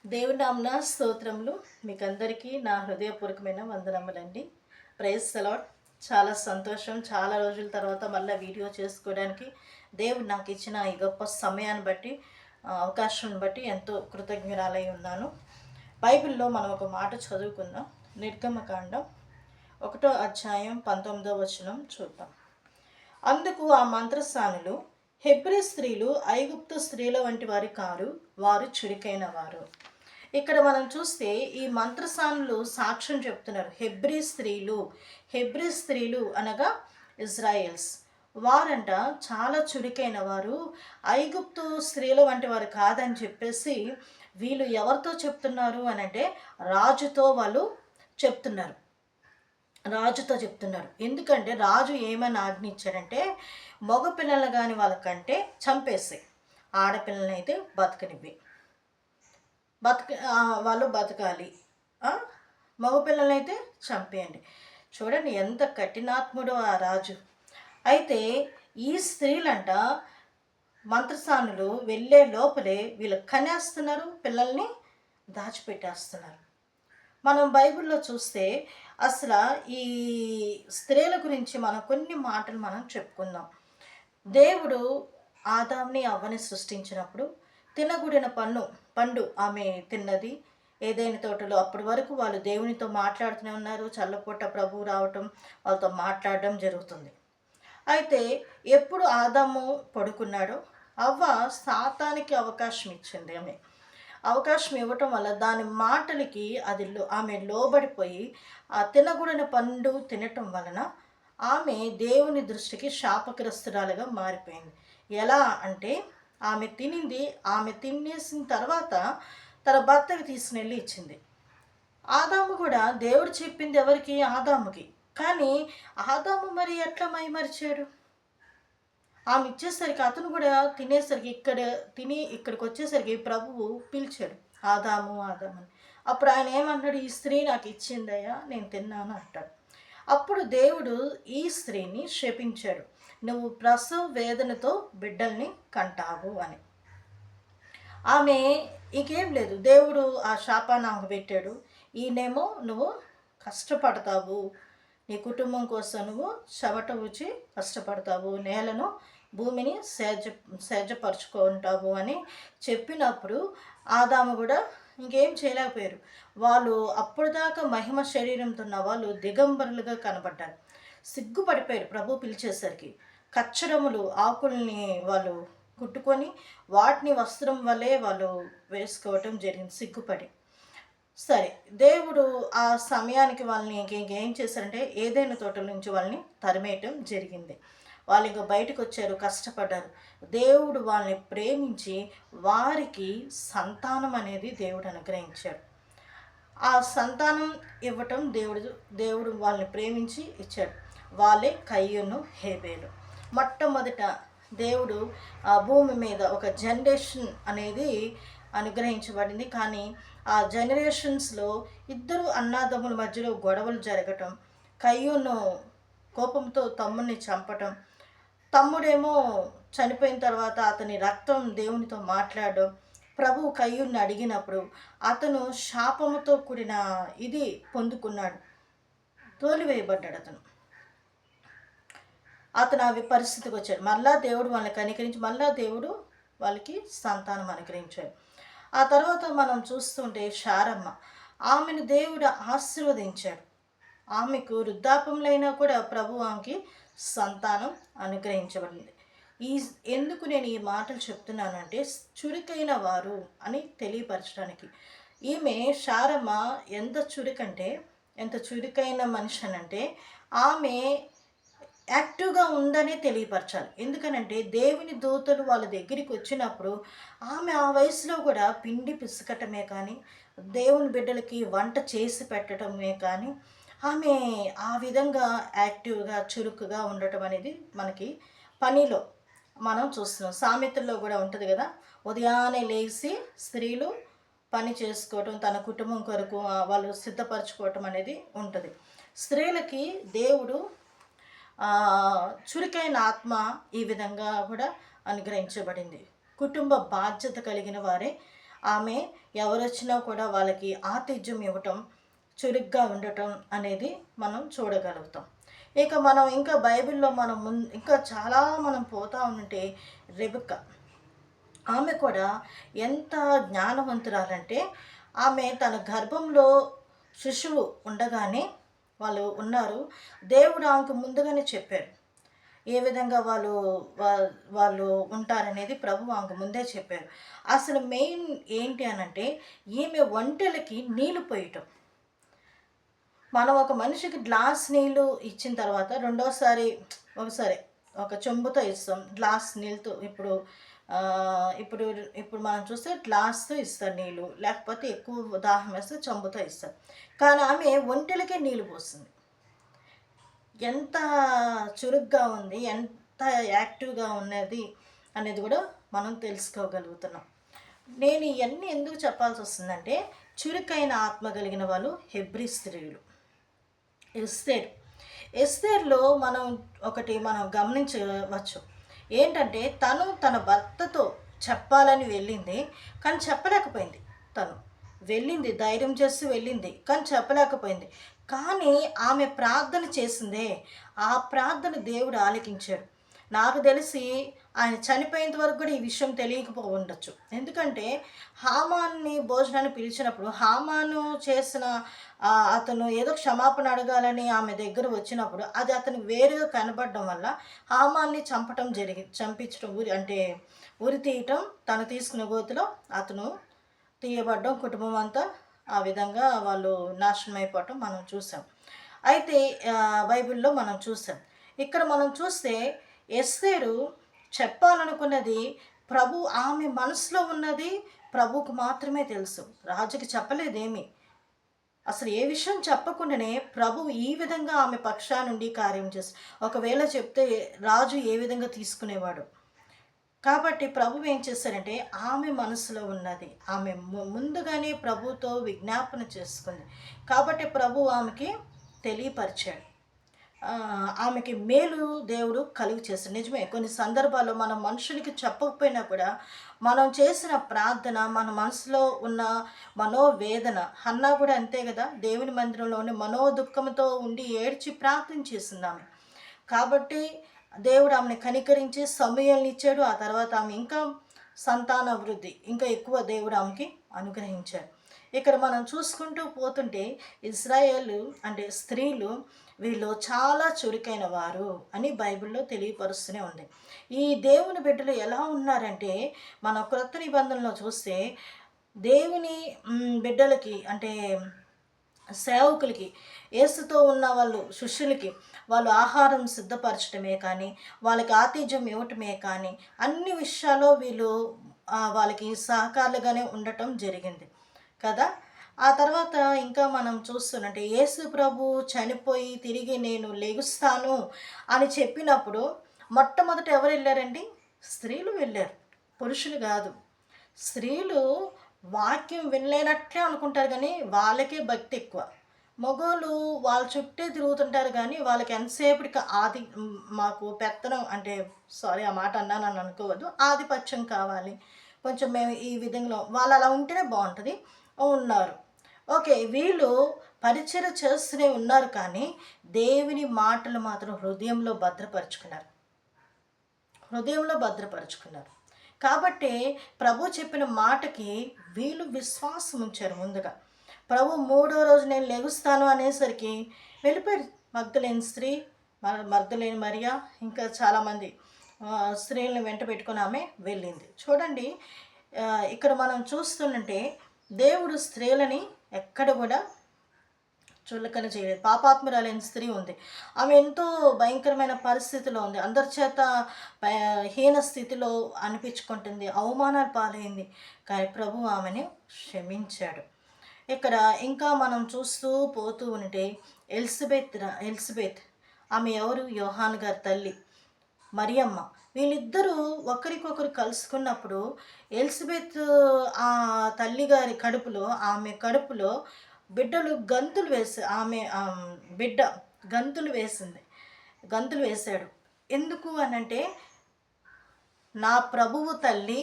దేవుని నామమున స్తోత్రములు. మీకందరికీ నా హృదయపూర్వకమైన వందనములండి. Praise the lord. చాలా సంతోషం. చాలా రోజుల తర్వాత మళ్ళీ వీడియో చేసుకోవడానికి దేవుడు నాకు ఇచ్చిన ఈ గొప్ప సమయాన్ని బట్టి అవకాశాన్ని బట్టి ఎంతో కృతజ్ఞురాలై ఉన్నాను. బైబిల్లో మనం ఒక మాట చదువుకుందాం. నిర్గమకాండం 1వ అధ్యాయం 19వ వచనం చూద్దాం. అందుకు ఆ మంత్రసానులు, హెబ్రీ స్త్రీలు ఐగుప్తు స్త్రీల వంటి వారు కారు, వారు చురుకైన వారు. ఇక్కడ మనం చూస్తే ఈ మంత్రసానులు సాక్ష్యం చెప్తున్నారు. హెబ్రీ స్త్రీలు అనగా ఇజ్రాయెల్స్ వారంట చాలా చురుకైన వారు, ఐగుప్తు స్త్రీల వంటి వారు కాదని చెప్పేసి వీళ్ళు ఎవరితో చెప్తున్నారు అని అంటే రాజుతో వాళ్ళు చెప్తున్నారు. ఎందుకంటే రాజు ఏమని ఆజ్ఞించాడంటే మగపిల్లలు కానీ వాళ్ళకంటే చంపేసి ఆడపిల్లలని అయితే బతకనివ్వి, వాళ్ళు బతకాలి, మగపిల్లలని అయితే చంపేయండి. చూడండి ఎంత కఠినాత్ముడో ఆ రాజు. అయితే ఈ స్త్రీలంట మంత్రసానులు వెళ్ళే లోపలే వీళ్ళు కనేస్తున్నారు, పిల్లల్ని దాచిపెట్టేస్తున్నారు. మనం బైబిల్లో చూస్తే అసలు ఈ స్త్రీల గురించి మనం కొన్ని మాటలు మనం చెప్పుకుందాం. దేవుడు ఆదాంని అవ్వని సృష్టించినప్పుడు తినగూడిన పండు ఆమె తిన్నది ఏదైనా తోటలో. అప్పటి వరకు వాళ్ళు దేవునితో మాట్లాడుతూనే ఉన్నారు. చల్లపూట ప్రభువు రావటం వాళ్ళతో మాట్లాడడం జరుగుతుంది. అయితే ఎప్పుడు ఆదాము పడుకున్నాడో అవ్వ సాతానికి అవకాశం ఇచ్చింది. అవకాశం ఇవ్వటం వల్ల దాని మాటలకి ఆమె లోబడిపోయి ఆ తినగూడని పండు తినటం వలన ఆమె దేవుని దృష్టికి శాపగ్రస్తురాలుగా మారిపోయింది. ఎలా అంటే ఆమె తినేసిన తర్వాత తన భర్తకి తీసుకుని ఇచ్చింది. ఆదాము కూడా దేవుడు చెప్పింది ఎవరికి? ఆదాముకి. కానీ ఆదాము మరి ఎట్లా మైమరిచాడు? ఆమె ఇచ్చేసరికి అతను కూడా తినేసరికి ఇక్కడికి వచ్చేసరికి ప్రభువు పిలిచాడు, ఆదాము అని. అప్పుడు ఆయన ఏమన్నాడు? ఈ స్త్రీ నాకు ఇచ్చిందయ్యా, నేను తిన్నాను అంటాడు. అప్పుడు దేవుడు ఈ స్త్రీని శపించాడు, నువ్వు ప్రసవ వేదనతో బిడ్డల్ని కంటావు అని. ఆమె ఇంకేం లేదు, దేవుడు ఆ శాపాన్ని ఆమెకు పెట్టాడు. ఈయనేమో నువ్వు కష్టపడతావు, నీ కుటుంబం కోసం నువ్వు చెమట ఊచి కష్టపడతావు, నేలను భూమిని సేజపరుచుకుంటావు అని చెప్పినప్పుడు ఆదాము కూడా ఇంకేం చేయలేకపోయారు. వాళ్ళు అప్పటిదాకా మహిమ శరీరంతో ఉన్న వాళ్ళు దిగంబరులుగా కనబడ్డారు. సిగ్గుపడిపోయారు ప్రభు పిలిచేసరికి. కచ్చరములు ఆకుల్ని వాళ్ళు కుట్టుకొని వాటిని వస్త్రం వల్లే వాళ్ళు వేసుకోవటం జరిగింది సిగ్గుపడి. సరే, దేవుడు ఆ సమయానికి వాళ్ళని ఇంకేం చేశారంటే ఏదైనా తోటల నుంచి వాళ్ళని తరిమేయటం జరిగింది. వాళ్ళు ఇంకా బయటకు వచ్చారు, కష్టపడ్డారు. దేవుడు వాళ్ళని ప్రేమించి వారికి సంతానం అనేది దేవుడు అనుగ్రహించాడు. ఆ సంతానం ఇవ్వటం దేవుడు వాళ్ళని ప్రేమించి ఇచ్చాడు. వాళ్ళే కయ్యూను, హేబేలు. మొట్టమొదట దేవుడు ఆ భూమి మీద ఒక జనరేషన్ అనేది అనుగ్రహించబడింది. కానీ ఆ జనరేషన్స్లో ఇద్దరు అన్నాదమ్ముల మధ్యలో గొడవలు జరగటం, కయ్యూను కోపంతో తమ్ముడిని చంపటం, తమ్ముడేమో చనిపోయిన తర్వాత అతని రక్తం దేవునితో మాట్లాడడం. ప్రభు కయ్యూని అడిగినప్పుడు అతను శాపముతో కూడిన ఇది పొందుకున్నాడు, తోలివేయబడ్డాడు. అతను అవి పరిస్థితికి వచ్చాడు. మళ్ళా దేవుడు వాళ్ళని కనికరించి మళ్ళా దేవుడు వాళ్ళకి సంతానం అనుగ్రహించాడు. ఆ తర్వాత మనం చూస్తుంటే శారమ్మ, ఆమెను దేవుడు ఆశీర్వదించాడు. ఆమెకు వృద్ధాపంలో అయినా కూడా ప్రభు ఆమెకి సంతానం అనుగ్రహించబడింది. ఎందుకు నేను ఈ మాటలు చెప్తున్నానంటే చురుకైన వారు అని తెలియపరచడానికి. ఈమె శారమ్మ ఎంత చురుకైన మనిషి అనంటే ఆమె యాక్టివ్గా ఉందనే తెలియపరచాలి. ఎందుకనంటే దేవుని దూతలు వాళ్ళ దగ్గరికి వచ్చినప్పుడు ఆమె ఆ వయసులో కూడా పిండి పిసుకటమే కానీ దేవుని బిడ్డలకి వంట చేసి పెట్టడమే కానీ ఆమె ఆ విధంగా యాక్టివ్గా చురుకుగా ఉండటం అనేది మనకి పనిలో మనం చూస్తున్నాం. సామెతల్లో కూడా ఉంటుంది కదా, ఉదయాన్నే లేచి స్త్రీలు పని చేసుకోవటం, తన కుటుంబం కొరకు వాళ్ళు సిద్ధపరచుకోవటం అనేది ఉంటుంది. స్త్రీలకి దేవుడు చురుకైన ఆత్మ ఈ విధంగా కూడా అనుగ్రహించబడింది. కుటుంబ బాధ్యత కలిగిన వారే ఆమె ఎవరొచ్చినా కూడా వాళ్ళకి ఆతిథ్యం ఇవ్వటం, చురుగ్గా ఉండటం అనేది మనం చూడగలుగుతాం. ఇక మనం ఇంకా బైబిల్‌లో మనం ఇంకా చాలా మనం పోతా ఉంటే రెబెక్క. ఆమె కూడా ఎంత జ్ఞానవంతురాలంటే, ఆమె తన గర్భంలో శిశువు ఉండగానే వాళ్ళు ఉన్నారు. దేవుడు ఆమెకు ముందుగానే చెప్పారు. ఏ విధంగా వాళ్ళు ఉంటారనేది ప్రభువు ఆమెకు ముందే చెప్పారు. అసలు మెయిన్ ఏంటి అనంటే, ఈమె ఒంటెలకి నీళ్లు పోయటం. మనం ఒక మనిషికి గ్లాస్ నీళ్ళు ఇచ్చిన తర్వాత రెండోసారి ఒకసారి ఒక చెంబుతో ఇస్తాం. గ్లాస్ నీళ్ళతో ఇప్పుడు ఇప్పుడు మనం చూస్తే గ్లాస్‌తో ఇస్తారు నీళ్ళు. లేకపోతే ఎక్కువ దాహం వేస్తే చెంబుతో ఇస్తారు. కానీ ఆమె ఒంటెలకే నీళ్ళు పోస్తుంది. ఎంత చురుగ్గా ఉంది, ఎంత యాక్టివ్‌గా ఉన్నది అనేది కూడా మనం తెలుసుకోగలుగుతున్నాం. నేను ఇవన్నీ ఎందుకు చెప్పాల్సి వస్తుందంటే, చురుకైన ఆత్మ కలిగిన వాళ్ళు హెబ్రీ స్త్రీలు. ఎస్తేర్. ఎస్తేర్‌లో మనం గమనించవచ్చు. ఏంటంటే తను తన భర్తతో చెప్పాలని వెళ్ళింది, కానీ చెప్పలేకపోయింది. తను వెళ్ళింది, ధైర్యం చేసి వెళ్ళింది, కానీ చెప్పలేకపోయింది. కానీ ఆమె ప్రార్థన చేసిందే, ఆ ప్రార్థన దేవుడు ఆలకించాడు. నాకు తెలిసి ఆయన చనిపోయేంత వరకు కూడా ఈ విషయం ఉండొచ్చు. ఎందుకంటే హామాన్ని భోజనాన్ని పిలిచినప్పుడు హామాను చేసిన అతను ఏదో క్షమాపణ అడగాలని ఆమె దగ్గర వచ్చినప్పుడు అది అతను వేరుగా కనబడడం వల్ల హామాన్ని చంపించడం ఉరి తీయటం, తను తీసుకున్న గోతిలో అతను తీయబడ్డం, కుటుంబం అంతా ఆ విధంగా వాళ్ళు నాశనం అయిపోవటం మనం చూసాం. అయితే బైబిల్లో మనం చూసాం. ఇక్కడ మనం చూస్తే ఎస్తేరు చెప్పాలనుకున్నది ఆమె మనసులో ఉన్నది ప్రభువుకు మాత్రమే తెలుసు. రాజుకి చెప్పలేదేమి. అసలు ఏ విషయం చెప్పకుండానే ప్రభువు ఈ విధంగా ఆమె పక్షా నుండి కార్యం చేసి, ఒకవేళ చెప్తే రాజు ఏ విధంగా తీసుకునేవాడు. కాబట్టి ప్రభువు ఏం చేశారంటే ఆమె మనసులో ఉన్నది ఆమె ముందుగానే ప్రభుతో విజ్ఞాపన చేసుకుంది. కాబట్టి ప్రభు ఆమెకి తెలియపరిచాడు. ఆమెకి మేలు దేవుడు కలుగు చేస్తాడు. నిజమే, కొన్ని సందర్భాల్లో మనం మనుషులకి చెప్పకపోయినా కూడా మనం చేసిన ప్రార్థన, మన మనసులో ఉన్న మనోవేదన, హన్నా కూడా అంతే కదా, దేవుని మందిరంలోని మనోదుఃఖంతో ఉండి ఏడ్చి ప్రార్థన చేసింది ఆమె. కాబట్టి దేవుడు ఆమెను కనికరించి సమూయేలుని ఇచ్చాడు. ఆ తర్వాత ఆమె ఇంకా సంతాన అభివృద్ధి ఇంకా ఎక్కువ దేవుడు ఆమెకి అనుగ్రహించాడు. ఇక్కడ మనం చూసుకుంటూ పోతుంటే ఇజ్రాయేలు అంటే స్త్రీలు వీళ్ళు చాలా చురుకైన వారు అని బైబిల్లో తెలియపరుస్తూనే ఉంది. ఈ దేవుని బిడ్డలు ఎలా ఉన్నారంటే, మన క్రొత్త నిబంధనలో చూస్తే దేవుని బిడ్డలకి అంటే సేవకులకి, యేసుతో ఉన్న వాళ్ళు శిష్యులకి వాళ్ళు ఆహారం సిద్ధపరచడమే కానీ, వాళ్ళకి ఆతిథ్యం ఇవ్వటమే కానీ, అన్ని విషయాల్లో వీళ్ళు వాళ్ళకి సహకారులుగానే ఉండటం జరిగింది కదా. ఆ తర్వాత ఇంకా మనం చూస్తున్నట్టే యేసు ప్రభు చనిపోయి తిరిగి నేను లెగుస్తాను అని చెప్పినప్పుడు మొట్టమొదట ఎవరు వెళ్ళారండి? స్త్రీలు వెళ్ళారు, పురుషులు కాదు. స్త్రీలు వాక్యం వినలేనట్లే అనుకుంటారు, కానీ వాళ్ళకే భక్తి ఎక్కువ. మగోళ్ళు వాళ్ళ చుట్టే తిరుగుతుంటారు, కానీ వాళ్ళకి ఎంతసేపటికి మాకు పెత్తనం అంటే సారీ ఆ మాట అన్నా నన్ను అనుకోవద్దు, ఆధిపత్యం కావాలి, కొంచెం మేము ఈ విధంగా వాళ్ళు అలా ఉంటేనే బాగుంటుంది ఉన్నారు. ఓకే, వీళ్ళు పరిచయం చేస్తూనే ఉన్నారు, కానీ దేవుని మాటలు మాత్రం హృదయంలో భద్రపరుచుకున్నారు. కాబట్టి ప్రభు చెప్పిన మాటకి వీళ్ళు విశ్వాసం ఉంచారు. ముందుగా ప్రభు 3వ రోజు నేను లెగుస్తాను అనేసరికి వెళ్ళిపోయారు. మగ్దలేని మరియా ఇంకా చాలామంది స్త్రీలను వెంట పెట్టుకుని ఆమె వెళ్ళింది. చూడండి, ఇక్కడ మనం చూస్తుంటే దేవుడు స్త్రీలని ఎక్కడ కూడా చులకన చేయలేదు. పాపాత్మురాలైన స్త్రీ ఉంది, ఆమె ఎంతో భయంకరమైన పరిస్థితిలో ఉంది, అందరి చేత హీన స్థితిలో అనిపించుకుంటుంది, అవమానాలు పాలైంది, కానీ ప్రభు ఆమెని క్షమించాడు. ఇక్కడ ఇంకా మనం చూస్తూ పోతూ ఉంటే ఎలిజబెత్ ఆమె ఎవరు? యోహాన్ గారి తల్లి మరియమ్మ. వీళ్ళిద్దరూ ఒకరికొకరు కలుసుకున్నప్పుడు ఎలిజబెత్ ఆ తల్లిగారి ఆమె కడుపులో బిడ్డలు బిడ్డ గంతులు వేశాడు. ఎందుకు అనంటే నా ప్రభువు తల్లి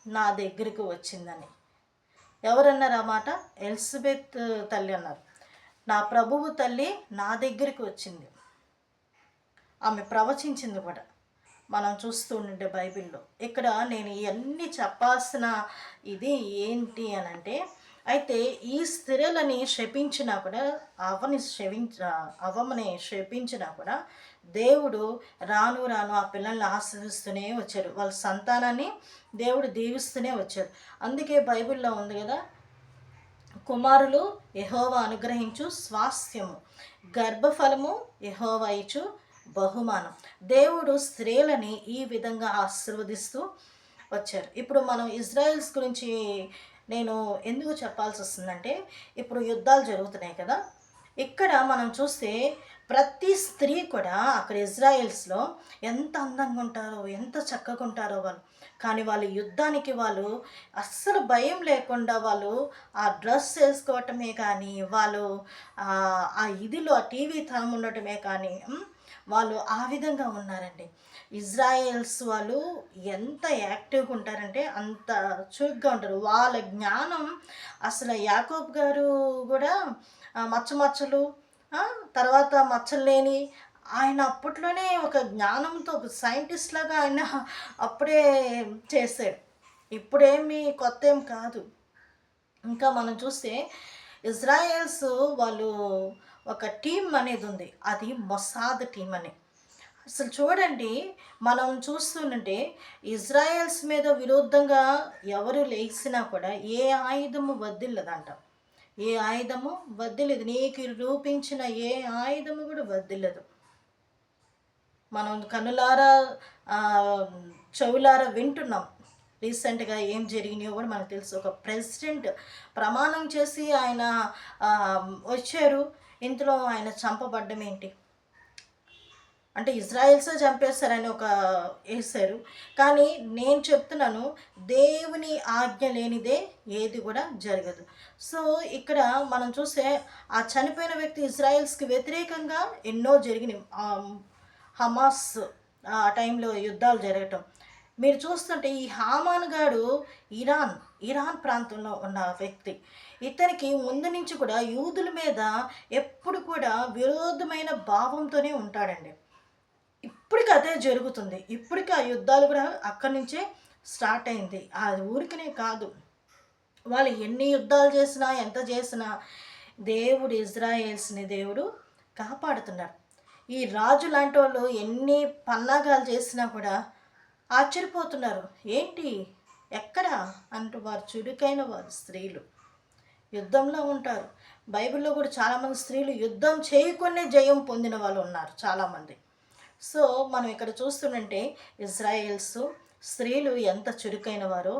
నా దగ్గరికి వచ్చిందని. ఎవరన్నారు ఆ మాట? ఎలిజబెత్ తల్లి అన్నారు. నా ప్రభువు తల్లి నా దగ్గరికి వచ్చింది. ఆమె ప్రవచించింది కూడా. మనం చూస్తూ ఉండే బైబిల్లో. ఇక్కడ నేను ఇవన్నీ చెప్పాల్సిన ఇది ఏంటి అని అంటే, అయితే ఈ స్త్రీలని శపించినా కూడా, అవ్వమని శపించినా కూడా దేవుడు రాను రాను ఆ పిల్లల్ని ఆశీర్వదిస్తూనే వచ్చారు. వాళ్ళ సంతానాన్ని దేవుడు దీవిస్తూనే వచ్చారు. అందుకే బైబిల్లో ఉంది కదా, కుమారులు యెహోవా అనుగ్రహించు స్వాస్థ్యము, గర్భఫలము యెహోవా ఇచ్చు బహుమానం. దేవుడు స్త్రీలని ఈ విధంగా ఆశీర్వదిస్తూ వచ్చారు. ఇప్పుడు మనం ఇజ్రాయిల్స్ గురించి నేను ఎందుకు చెప్పాల్సి వస్తుందంటే, ఇప్పుడు యుద్ధాలు జరుగుతున్నాయి కదా, ఇక్కడ మనం చూస్తే ప్రతి స్త్రీ కూడా అక్కడ ఇజ్రాయిల్స్లో ఎంత అందంగా ఉంటారో, ఎంత చక్కగా ఉంటారో వాళ్ళు. కానీ వాళ్ళు యుద్ధానికి వాళ్ళు అస్సలు భయం లేకుండా వాళ్ళు ఆ డ్రెస్ వేసుకోవటమే కానీ, వాళ్ళు ఆ ఇదిలో ఆ టీవీ తరం ఉండటమే కానీ వాళ్ళు ఆ విధంగా ఉన్నారండి. ఇజ్రాయెల్స్ వాళ్ళు ఎంత యాక్టివ్గా ఉంటారంటే అంత చురుగ్గా ఉంటారు. వాళ్ళ జ్ఞానం అసలు యాకోబ్ గారు కూడా మచ్చలు తర్వాత మచ్చలు లేని ఆయన అప్పట్లోనే ఒక జ్ఞానంతో ఒక సైంటిస్ట్ లాగా ఆయన అప్పుడే చేశాడు. ఇప్పుడేమి కొత్త ఏం కాదు. ఇంకా మనం చూస్తే ఇజ్రాయెల్స్ వాళ్ళు ఒక టీం అనేది ఉంది, అది మొసాద్ టీం అని. అసలు చూడండి, మనం చూస్తుంటే ఇజ్రాయెల్స్ మీద విరుద్ధంగా ఎవరు లేచినా కూడా ఏ ఆయుధము వద్దిల్లదంట. ఏ ఆయుధము వద్దిలేదు. నీకు రూపించిన ఏ ఆయుధము కూడా వద్దిల్లదు. మనం కనులారా చెవులారా వింటున్నాం. రీసెంట్గా ఏం జరిగినాయో కూడా మనకు తెలుసు. ఒక ప్రెసిడెంట్ ప్రమాణం చేసి ఆయన వచ్చారు, ఇందులో ఆయన చంపబడ్డం ఏంటి అంటే ఇజ్రాయెల్సే చంపేస్తారని ఒక వేశారు. కానీ నేను చెప్తున్నాను, దేవుని ఆజ్ఞ లేనిదే ఏది కూడా జరగదు. సో ఇక్కడ మనం చూస్తే ఆ చనిపోయిన వ్యక్తి ఇజ్రాయెల్స్కి వ్యతిరేకంగా ఎన్నో జరిగినాయి. హమాస్ ఆ టైంలో యుద్ధాలు జరగటం మీరు చూస్తుంటే, ఈ హామాన్ గాడు ఇరాన్ ప్రాంతంలో ఉన్న వ్యక్తి. ఇతనికి ముందు నుంచి కూడా యూదుల మీద ఎప్పుడు కూడా విరోధమైన భావంతోనే ఉంటాడండి. ఇప్పటికి అదే జరుగుతుంది. ఇప్పటికీ ఆ యుద్ధాలు కూడా అక్కడి నుంచే స్టార్ట్ అయింది. అది ఊరికనే కాదు, వాళ్ళు ఎన్ని యుద్ధాలు చేసినా ఎంత చేసినా దేవుడు ఇజ్రాయేల్స్ని దేవుడు కాపాడుతున్నారు. ఈ రాజు లాంటి వాళ్ళు ఎన్ని పన్నాగాలు చేసినా కూడా ఆశ్చర్యపోతున్నారు. ఏంటి ఎక్కడ అంటూ వారు చురుకైన వారు స్త్రీలు యుద్ధంలో ఉంటారు. బైబిల్లో కూడా చాలామంది స్త్రీలు యుద్ధం చేయకుండా జయం పొందిన వాళ్ళు ఉన్నారు చాలామంది. సో మనం ఇక్కడ చూస్తుంటే ఇజ్రాయెల్స్ స్త్రీలు ఎంత చురుకైన వారో,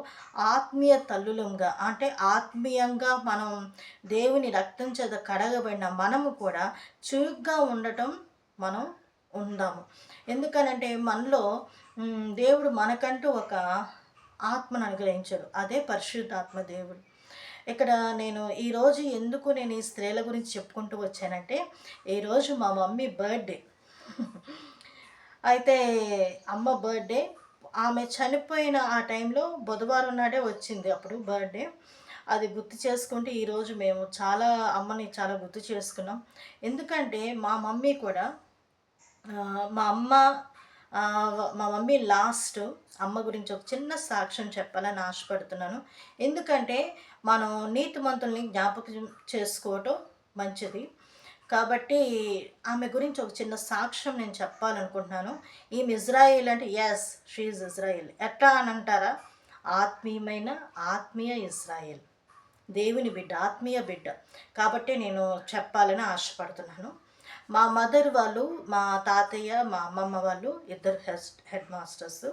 ఆత్మీయ తల్లులంగా అంటే ఆత్మీయంగా మనం దేవుని రక్తం చేత కడగబడిన మనము కూడా చురుగ్గా ఉండటం మనం ఉందాము. ఎందుకనంటే మనలో దేవుడు మనకంటూ ఒక ఆత్మను అనుగ్రహించాడు, అదే పరిశుద్ధాత్మ దేవుడు. ఇక్కడ నేను ఈరోజు ఎందుకు నేను ఈ స్త్రీల గురించి చెప్పుకుంటూ వచ్చానంటే, ఈరోజు మా మమ్మీ బర్త్డే. అయితే అమ్మ బర్త్డే, ఆమె చనిపోయిన ఆ టైంలో బుధవారం నాడే వచ్చింది అప్పుడు బర్త్డే. అది గుర్తు చేసుకుంటే ఈరోజు మేము చాలా అమ్మని చాలా గుర్తు చేసుకున్నాం. ఎందుకంటే మా మమ్మీ కూడా మా మమ్మీ లాస్ట్ అమ్మ గురించి ఒక చిన్న సాక్ష్యం చెప్పాలని ఆశపడుతున్నాను. ఎందుకంటే మనం నీతిమంతుల్ని జ్ఞాపకం చేసుకోవటం మంచిది. కాబట్టి ఆమె గురించి ఒక చిన్న సాక్ష్యం నేను చెప్పాలనుకుంటున్నాను. ఈమె ఇజ్రాయేల్ అంటే ఎస్ షీఈ్ ఇజ్రాయేల్. ఎట్లా అని అంటారా? ఆత్మీయ ఇజ్రాయేల్, దేవుని బిడ్డ, ఆత్మీయ బిడ్డ. కాబట్టి నేను చెప్పాలని ఆశపడుతున్నాను. మా మదర్ వాళ్ళు, మా తాతయ్య, మా అమ్మమ్మ వాళ్ళు ఇద్దరు హెడ్ మాస్టర్స్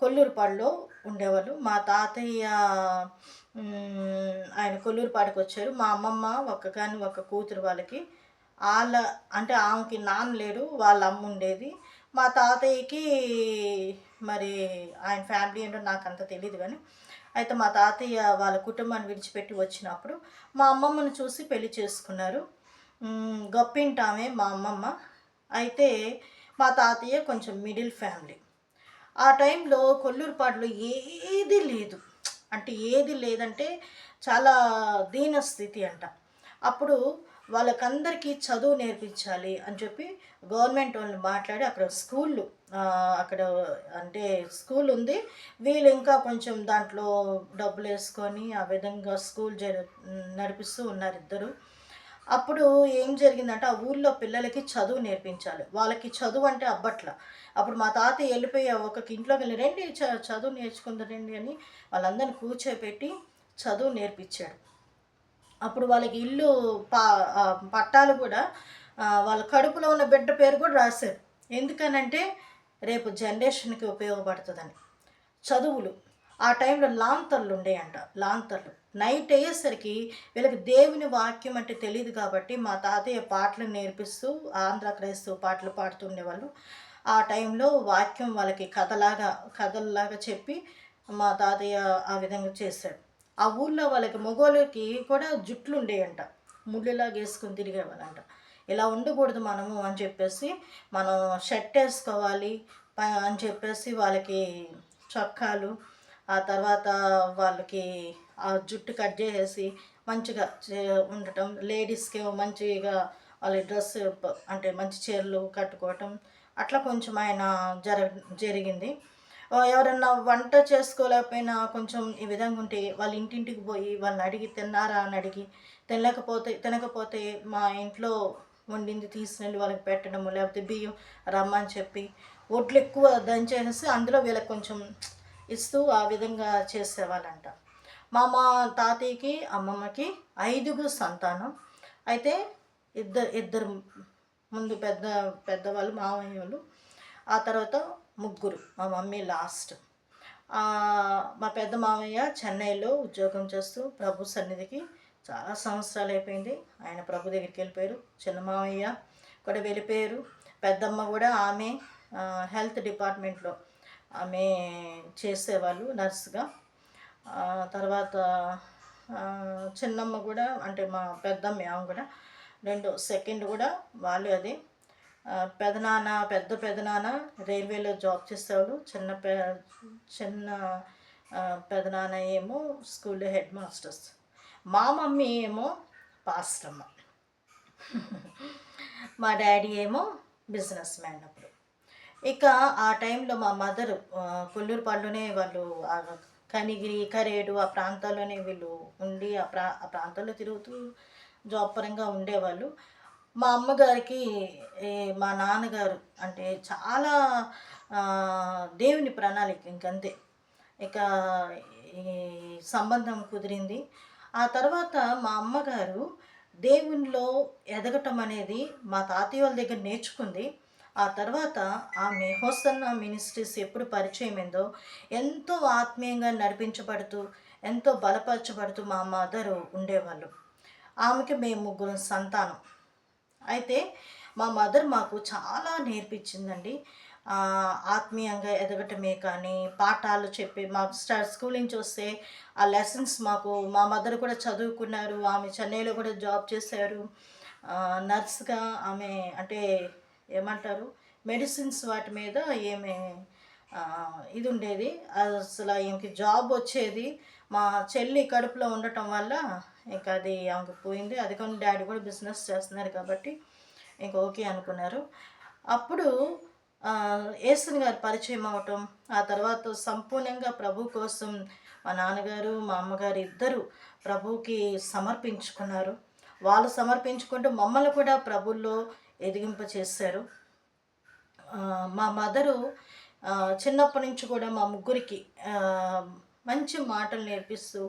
కొల్లూరుపాడులో ఉండేవాళ్ళు. మా తాతయ్య ఆయన కొల్లూరుపాడుకి వచ్చారు. మా అమ్మమ్మ ఒక కూతురు వాళ్ళకి అంటే ఆమెకి నాన్న లేడు, వాళ్ళ అమ్మ ఉండేది. మా తాతయ్యకి మరి ఆయన ఫ్యామిలీ ఏంటో నాకు అంత తెలియదు. కానీ అయితే మా తాతయ్య వాళ్ళ కుటుంబాన్ని విడిచిపెట్టి వచ్చినప్పుడు మా అమ్మమ్మను చూసి పెళ్లి చేసుకున్నారు. గొప్పింటామే మా అమ్మమ్మ. అయితే మా తాతయ్య కొంచెం మిడిల్ ఫ్యామిలీ. ఆ టైంలో కొల్లూరుపాడులో ఏది లేదు, అంటే ఏది లేదంటే చాలా దీన స్థితి అంట. అప్పుడు వాళ్ళకందరికీ చదువు నేర్పించాలి అని చెప్పి గవర్నమెంట్ వాళ్ళని మాట్లాడి అక్కడ స్కూళ్ళు అక్కడ అంటే స్కూల్ ఉంది. వీళ్ళు ఇంకా కొంచెం దాంట్లో డబ్బులేసుకొని ఆ విధంగా స్కూల్ నడిపిస్తూ ఉన్నారు ఇద్దరు. అప్పుడు ఏం జరిగిందంటే ఆ ఊర్లో పిల్లలకి చదువు నేర్పించాలి. వాళ్ళకి చదువు అంటే అబ్బట్ల. అప్పుడు మా తాతయ్య వెళ్ళిపోయి ఒక ఇంట్లోకెళ్ళి రండి చదువు నేర్చుకుందురు రండి అని వాళ్ళందరిని కూర్చోపెట్టి చదువు నేర్పించాడు. అప్పుడు వాళ్ళకి ఇల్లు పట్టాలు కూడా వాళ్ళ కడుపులో ఉన్న బిడ్డ పేరు కూడా రాశారు. ఎందుకనంటే రేపు జనరేషన్‌కి ఉపయోగపడుతదని. చదువులు. ఆ టైంలో లాంతర్లు ఉండేయంట. లాంతర్లు. నైట్ అయ్యేసరికి వీళ్ళకి దేవుని వాక్యం అంటే తెలీదు కాబట్టి మా తాతయ్య పాటలు నేర్పిస్తూ ఆంధ్ర క్రైస్తవ పాటలు పాడుతూ ఉండేవాళ్ళు. ఆ టైంలో వాక్యం వాళ్ళకి కథల్లాగా చెప్పి మా తాతయ్య ఆ విధంగా చేశాడు. ఆ ఊర్లో వాళ్ళకి మగోళ్ళకి కూడా జుట్లు ఉండేయంట. ముళ్ళులాగా వేసుకొని తిరిగేవాళ్ళంట. ఇలా ఉండకూడదు మనము అని చెప్పేసి మనం షర్ట్ వేసుకోవాలి అని చెప్పేసి వాళ్ళకి చొక్కాలు, ఆ తర్వాత వాళ్ళకి ఆ జుట్టు కట్ చేసేసి మంచిగా ఉండటం, లేడీస్కి మంచిగా వాళ్ళ డ్రెస్ అంటే మంచి చీరలు కట్టుకోవటం అట్లా కొంచెం ఆయన జరిగింది. ఎవరన్నా వంట చేసుకోలేకపోయినా కొంచెం ఈ విధంగా ఉంటే వాళ్ళ ఇంటింటికి పోయి వాళ్ళని అడిగి తిన్నారా అని అడిగి తినకపోతే మా ఇంట్లో వండింది తీసుకెళ్ళి వాళ్ళకి పెట్టడము, లేకపోతే బియ్యం రమ్మని చెప్పి ఒడ్లు ఎక్కువ దంచేసి అందులో వీళ్ళకి కొంచెం ఇస్తూ ఆ విధంగా చేసేవాళ్ళంట. మా తాతయ్యకి అమ్మమ్మకి 5గురు సంతానం. అయితే ఇద్దరు ముందు పెద్దవాళ్ళు మామయ్య వాళ్ళు, ఆ తర్వాత ముగ్గురు, మా మమ్మీ లాస్ట్. మా పెద్ద మామయ్య చెన్నైలో ఉద్యోగం చేస్తూ ప్రభు సన్నిధికి చాలా సంవత్సరాలు అయిపోయింది. ఆయన ప్రభు దగ్గరికి వెళ్ళిపోయారు. చిన్న మామయ్య కూడా వెళ్ళిపోయారు. పెద్దమ్మ కూడా ఆమె హెల్త్ డిపార్ట్మెంట్లో ఆమె చేసేవాళ్ళు నర్సుగా. తర్వాత చిన్నమ్మ కూడా అంటే మా పెద్దమ్మ ఆమె కూడా సెకండ్ కూడా వాళ్ళు అదే. పెదనాన్న రైల్వేలో జాబ్ చేసేవాడు. చిన్న పెదనాన్న ఏమో స్కూల్లో హెడ్ మాస్టర్స్. మా మమ్మీ ఏమో పాస్టమ్మ. మా డాడీ ఏమో బిజినెస్ మ్యాన్ అప్పుడు. ఇక ఆ టైంలో మా మదరు కొల్లూరుపాడులోనే వాళ్ళు కనిగిరి, కరేడు ఆ ప్రాంతాల్లోనే వీళ్ళు ఉండి ఆ ప్రాంతాల్లో తిరుగుతూ జాబ్ పరంగా ఉండేవాళ్ళు. మా అమ్మగారికి మా నాన్నగారు అంటే చాలా దేవుని ప్రణాళిక ఇంకంతే. ఇక ఈ సంబంధం కుదిరింది. ఆ తర్వాత మా అమ్మగారు దేవునిలో ఎదగటం అనేది మా తాతయ్య వాళ్ళ దగ్గర నేర్చుకుంది. ఆ తర్వాత ఆమె హోసన్నా మినిస్ట్రీస్ ఎప్పుడు పరిచయమైందో ఎంతో ఆత్మీయంగా నడిపించబడుతూ ఎంతో బలపరచబడుతూ మా మదరు ఉండేవాళ్ళు. ఆమెకి మేము ముగ్గురం సంతానం. అయితే మా మదర్ మాకు చాలా నేర్పించిందండి. ఆత్మీయంగా ఎదగటమే కానీ పాఠాలు చెప్పి మాకు స్కూల్ నుంచి వస్తే ఆ లెసన్స్ మాకు మా మదర్ కూడా చదువుకున్నారు. ఆమె చెన్నైలో కూడా జాబ్ చేశారు నర్స్గా. ఆమె అంటే ఏమంటారు మెడిసిన్స్ వాటి మీద ఏమే ఇది ఉండేది. అసలు ఈమెకి జాబ్ వచ్చేది. మా చెల్లి కడుపులో ఉండటం వల్ల ఇంకా అది ఆమెకు పోయింది. అది కానీ డాడీ కూడా బిజినెస్ చేస్తున్నారు కాబట్టి ఇంక ఓకే అనుకున్నారు. అప్పుడు యేసుని గారు పరిచయం అవటం, ఆ తర్వాత సంపూర్ణంగా ప్రభు కోసం మా నాన్నగారు మా అమ్మగారు ఇద్దరు ప్రభువుకి సమర్పించుకున్నారు. వాళ్ళు సమర్పించుకుంటూ మమ్మల్ని కూడా ప్రభుల్లో ఎదిగింప చేశారు. మా మదరు చిన్నప్పటి నుంచి కూడా మా ముగ్గురికి మంచి మాటలు నేర్పిస్తూ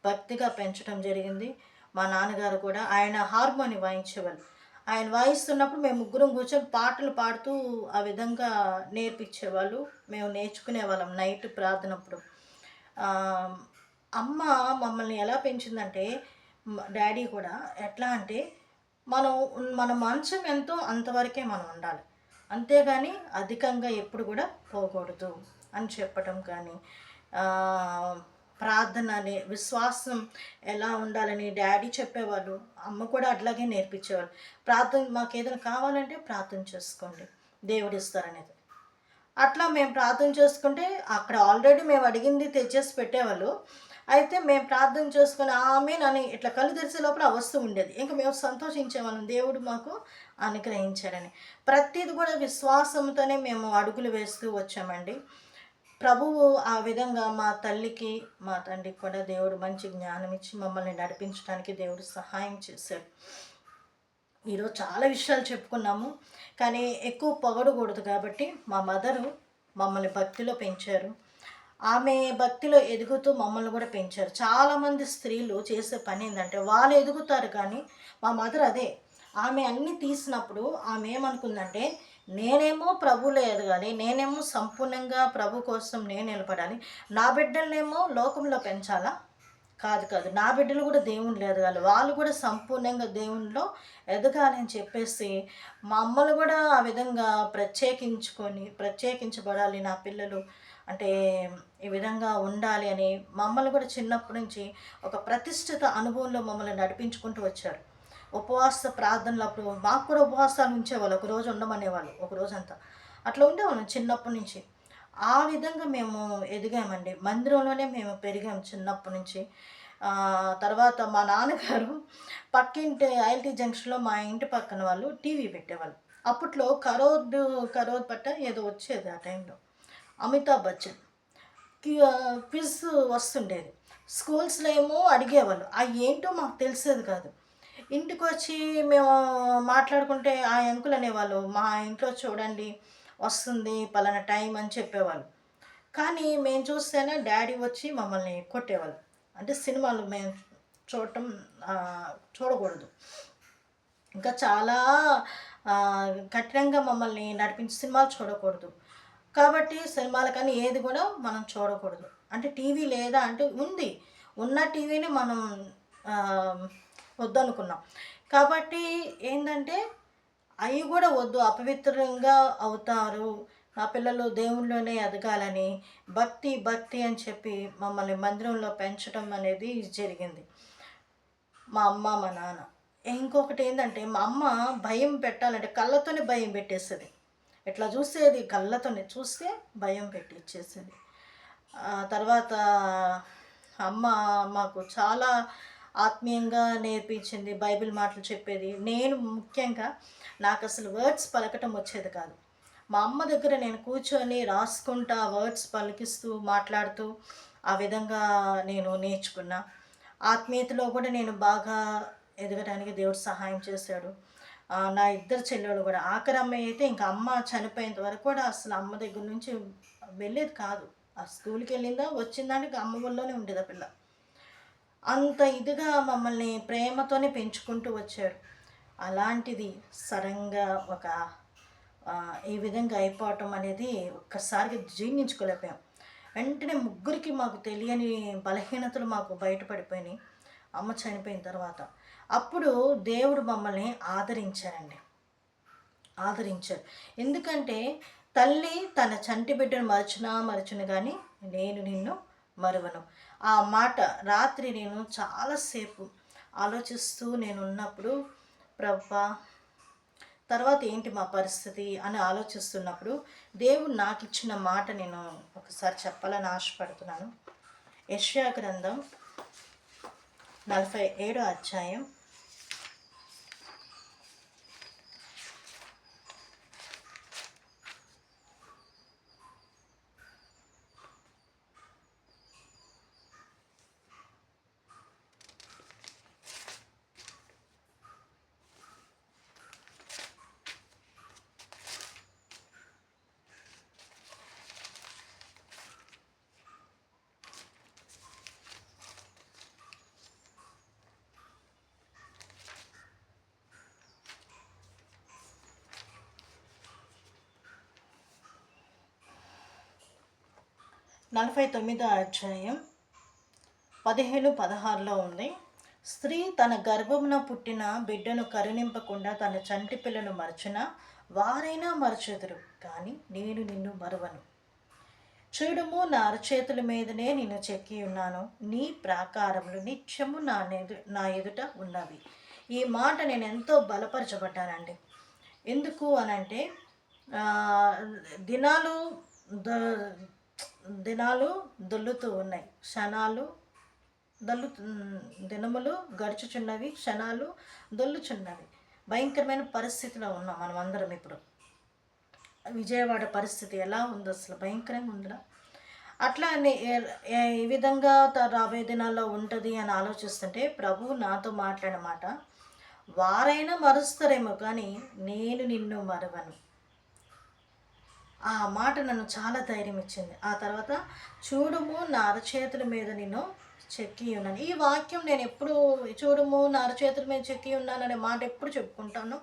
భక్తిగా పెంచడం జరిగింది. మా నాన్నగారు కూడా ఆయన హార్మోని వాయించేవాళ్ళు. ఆయన వాయిస్తున్నప్పుడు మేము ముగ్గురం కూర్చొని పాటలు పాడుతూ ఆ విధంగా నేర్పించేవాళ్ళు. మేము నేర్చుకునేవాళ్ళం నైట్ ప్రార్థనప్పుడు. అమ్మ మమ్మల్ని ఎలా పెంచిందంటే డాడీ కూడా ఎట్లా అంటే మన మంచం ఎంతో అంతవరకే మనం ఉండాలి, అంతేగాని అధికంగా ఎప్పుడు కూడా పోకూడదు అని చెప్పటం కానీ, ప్రార్థన అనే విశ్వాసం ఎలా ఉండాలని డాడీ చెప్పేవాళ్ళు. అమ్మ కూడా అట్లాగే నేర్పించేవాళ్ళు. ప్రార్థన మాకు ఏదైనా కావాలంటే ప్రార్థన చేసుకోండి దేవుడు ఇస్తారనేది. అట్లా మేము ప్రార్థన చేసుకుంటే అక్కడ ఆల్రెడీ మేము అడిగింది తెచ్చేసి పెట్టేవాళ్ళు. అయితే మేము ప్రార్థన చేసుకుని ఆమేన్ అని ఇట్లా కళ్ళు తెరిచే లోపల ఆ వస్తువు ఉండేది. ఇంక మేము సంతోషించేవాళ్ళం దేవుడు మాకు అనుగ్రహించాడని. ప్రతీది కూడా విశ్వాసంతోనే మేము అడుగులు వేస్తూ వచ్చామండి. ప్రభువు ఆ విధంగా మా తల్లికి, మా తండ్రికి కూడా దేవుడు మంచి జ్ఞానం ఇచ్చి మమ్మల్ని నడిపించడానికి దేవుడు సహాయం చేశాడు. ఈరోజు చాలా విషయాలు చెప్పుకున్నాము. కానీ ఎక్కువ పొగడకూడదు కాబట్టి మా మదరు మమ్మల్ని భక్తిలో పెంచారు. ఆమె భక్తిలో ఎదుగుతూ మమ్మల్ని కూడా పెంచారు. చాలామంది స్త్రీలు చేసే పని ఏంటంటే వాళ్ళు ఎదుగుతారు కానీ మా మదర్ అదే. ఆమె అన్నీ తీసినప్పుడు ఆమె ఏమనుకుందంటే నేనేమో ప్రభువులో ఎదగాలి, నేనేమో సంపూర్ణంగా ప్రభు కోసం నేను నిలబడాలి, నా బిడ్డలనేమో లోకంలో పెంచాలా? కాదు కాదు, నా బిడ్డలు కూడా దేవుళ్ళు ఎదగాలి, వాళ్ళు కూడా సంపూర్ణంగా దేవునిలో ఎదగాలని చెప్పేసి మా అమ్మలు కూడా ఆ విధంగా ప్రత్యేకించబడాలి నా పిల్లలు అంటే ఈ విధంగా ఉండాలి అని మమ్మల్ని కూడా చిన్నప్పటి నుంచి ఒక ప్రతిష్ఠిత అనుభవంలో మమ్మల్ని నడిపించుకుంటూ వచ్చారు. ఉపవాస ప్రార్థనలు అప్పుడు మాకు కూడా ఉపవాసాలు ఉంచేవాళ్ళు, ఒకరోజు ఉండమనేవాళ్ళు, ఒకరోజంతా అట్లా ఉండేవాళ్ళం చిన్నప్పటి నుంచి. ఆ విధంగా మేము ఎదిగామండి. మందిరంలోనే మేము పెరిగాం చిన్నప్పటి నుంచి. తర్వాత మా నాన్నగారు పక్కింటి ఐఎల్టీ జంక్షన్లో మా ఇంటి పక్కన వాళ్ళు టీవీ పెట్టేవాళ్ళు. అప్పట్లో కరోడ్ పట్ట ఏదో వచ్చేది ఆ టైంలో. అమితాబ్ బచ్చన్ క్విజ్ వస్తుండేది. స్కూల్స్లో ఏమో అడిగేవాళ్ళు, అవి ఏంటో మాకు తెలిసేది కాదు. ఇంటికి వచ్చి మేము మాట్లాడుకుంటే ఆ అంకుల్ అనేవాళ్ళు, మా ఇంట్లో చూడండి వస్తుంది పలానా టైం అని చెప్పేవాళ్ళు. కానీ మేము చూస్తేనే డాడీ వచ్చి మమ్మల్ని కొట్టేవాళ్ళు. అంటే సినిమాలు మేము చూడటం చూడకూడదు. ఇంకా చాలా కఠినంగా మమ్మల్ని నడిపించి సినిమాలు చూడకూడదు. కాబట్టి సినిమాలు కానీ ఏది కూడా మనం చూడకూడదు. అంటే టీవీ లేదా అంటే ఉంది, ఉన్న టీవీని మనం వద్దనుకున్నాం. కాబట్టి ఏంటంటే అవి కూడా వద్దు, అపవిత్రంగా అవుతారు, నా పిల్లలు దేవుళ్ళలోనే ఎదగాలని భక్తి భక్తి అని చెప్పి మమ్మల్ని మందిరంలో పెంచడం అనేది జరిగింది మా అమ్మ మా నాన్న. ఇంకొకటి ఏంటంటే మా అమ్మ భయం పెట్టాలంటే కళ్ళతోనే భయం పెట్టేస్తుంది. ఇట్లా చూసేది, కళ్ళతోనే చూస్తే భయం పెట్టిచ్చేసేది. తర్వాత అమ్మ మాకు చాలా ఆత్మీయంగా నేర్పించింది, బైబిల్ మాటలు చెప్పేది. నేను ముఖ్యంగా నాకు అసలు వర్డ్స్ పలకటం వచ్చేది కాదు. మా అమ్మ దగ్గర నేను కూర్చొని రాసుకుంటా వర్డ్స్ పలికిస్తూ మాట్లాడుతూ ఆ విధంగా నేను నేర్చుకున్నా. ఆత్మీయతలో కూడా నేను బాగా ఎదగడానికి దేవుడు సహాయం చేశాడు. నా ఇద్దరు చెల్లెళ్ళు కూడా, ఆఖరి అమ్మాయి అయితే ఇంకా అమ్మ చనిపోయేంత వరకు కూడా అసలు అమ్మ దగ్గర నుంచి వెళ్ళేది కాదు. ఆ స్కూల్కి వెళ్ళిందా వచ్చిందానికి అమ్మ వల్లనే ఉండేది ఆ పిల్ల. అంత ఇదిగా మమ్మల్ని ప్రేమతోనే పెంచుకుంటూ వచ్చారు. అలాంటిది సడన్గా ఒక ఈ విధంగా అయిపోవటం అనేది ఒక్కసారిగా జీర్ణించుకోలేకపోయాం. వెంటనే ముగ్గురికి మాకు తెలియని బలహీనతలు మాకు బయటపడిపోయినాయి అమ్మ చనిపోయిన తర్వాత. అప్పుడు దేవుడు మమ్మల్ని ఆదరించారండి, ఆదరించారు. ఎందుకంటే తల్లి తన చంటి బిడ్డను మరచును కానీ నేను నిన్ను మరువను. ఆ మాట రాత్రి నేను చాలాసేపు ఆలోచిస్తూ నేను ఉన్నప్పుడు ప్రభువా తర్వాత ఏంటి మా పరిస్థితి అని ఆలోచిస్తున్నప్పుడు దేవుడు నాకు ఇచ్చిన మాట నేను ఒకసారి చెప్పాలని ఆశపడుతున్నాను. యెషయా గ్రంథం 47వ అధ్యాయం 49వ అధ్యాయం 15-16లో ఉంది. స్త్రీ తన గర్భమున పుట్టిన బిడ్డను కరుణింపకుండా తన చంటి పిల్లను మరచున వారైనా మరచెదరు, కానీ నేను నిన్ను మరువను. చూడుము, నా అరచేతుల మీదనే నేను చెక్కి ఉన్నాను, నీ ప్రాకారములు నిత్యము నా ఎదుట ఉన్నవి. ఈ మాట నేను ఎంతో బలపరచబడ్డానండి. ఎందుకు అనంటే దినాలు దొల్లుతూ ఉన్నాయి, క్షణాలు దల్లు దినములు గడుచుచున్నవి, క్షణాలు దొల్లుచున్నవి. భయంకరమైన పరిస్థితిలో ఉన్నాం మనం అందరం ఇప్పుడు. విజయవాడ పరిస్థితి ఎలా ఉంది, అసలు భయంకరంగా ఉందిరా. అట్లా ఈ విధంగా రాబోయే దినాల్లో ఉంటుంది అని ఆలోచిస్తుంటే ప్రభువు నాతో మాట్లాడిన మాట, వారైనా మరుస్తారేమో కానీ నేను నిన్ను మరవను. ఆ మాట నన్ను చాలా ధైర్యం ఇచ్చింది. ఆ తర్వాత చూడుము నా అరచేతుల మీద నేను చెక్కి ఉన్నాను. ఈ వాక్యం నేను ఎప్పుడు, చూడుము నా అరచేతుల మీద చెక్కి ఉన్నాను అనే మాట ఎప్పుడు చెప్పుకుంటాను.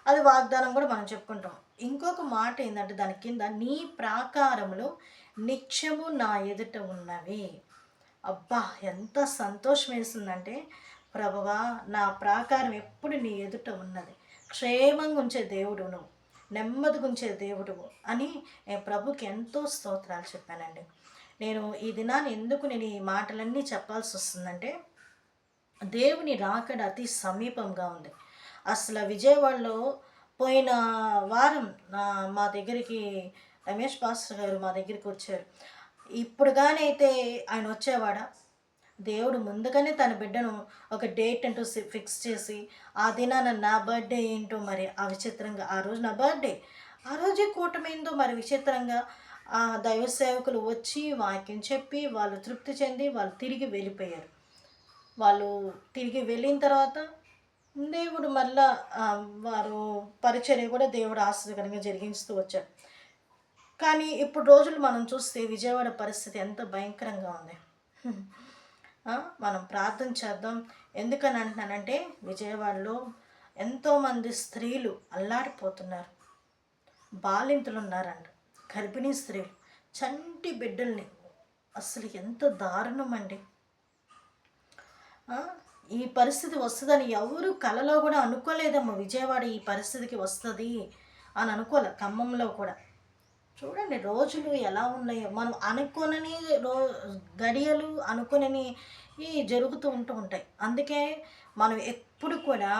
అది వాగ్దానం కూడా మనం చెప్పుకుంటాం. ఇంకొక మాట ఏంటంటే దాని కింద, నీ ప్రాకారములు నిత్యము నా ఎదుట ఉన్నవి. అబ్బా, ఎంత సంతోషం వేసిందంటే, ప్రభువా నా ప్రాకారం ఎప్పుడు నీ ఎదుట ఉన్నది, క్షేమంగా ఉంచే దేవుడు నువ్వు, నెమ్మదిగా ఉంచే దేవుడు అని నేను ప్రభుకి ఎంతో స్తోత్రాలు చెప్పానండి. నేను ఈ దినాన్ని ఎందుకు నేను ఈ మాటలన్నీ చెప్పాల్సి వస్తుందంటే, దేవుని రాకడ అతి సమీపంగా ఉంది. అసలు విజయవాడలో పోయిన వారం మా దగ్గరికి రమేష్ పాస్టర్ గారు మా దగ్గరికి వచ్చారు. ఇప్పుడు కానీ అయితే ఆయన వచ్చేవాడా? దేవుడు ముందుగానే తన బిడ్డను ఒక డేట్ అంటూ ఫిక్స్ చేసి, ఆ దినాన నా బర్త్డే ఏంటో మరి ఆ విచిత్రంగా, ఆ రోజు నా బర్త్డే, ఆ రోజే కూటమైందో మరి విచిత్రంగా ఆ దైవ సేవకులు వచ్చి వాక్యం చెప్పి వాళ్ళు తృప్తి చెంది వాళ్ళు తిరిగి వెళ్ళిపోయారు. వాళ్ళు తిరిగి వెళ్ళిన తర్వాత దేవుడు మళ్ళా వారు పరిచర్య కూడా దేవుడు ఆశ్చర్యకరంగా జరిగిస్తూ వచ్చాడు. కానీ ఇప్పుడు రోజులు మనం చూస్తే విజయవాడ పరిస్థితి ఎంత భయంకరంగా ఉంది. మనం ప్రార్థన చేద్దాం. ఎందుకని అంటున్నానంటే, విజయవాడలో ఎంతోమంది స్త్రీలు అల్లాడిపోతున్నారు, బాలింతలు ఉన్నారంట, గర్భిణీ స్త్రీలు, చంటి బిడ్డల్ని. అసలు ఎంత దారుణం అండి. ఈ పరిస్థితి వస్తుందని ఎవరు కలలో కూడా అనుకోలేదమ్మా. విజయవాడ ఈ పరిస్థితికి వస్తుంది అని అనుకోలే. ఖమ్మంలో కూడా చూడండి రోజులు ఎలా ఉన్నాయో. మనం అనుకోనని గడియలు అనుకోనని జరుగుతూ ఉంటాయి. అందుకే మనం ఎప్పుడు కూడా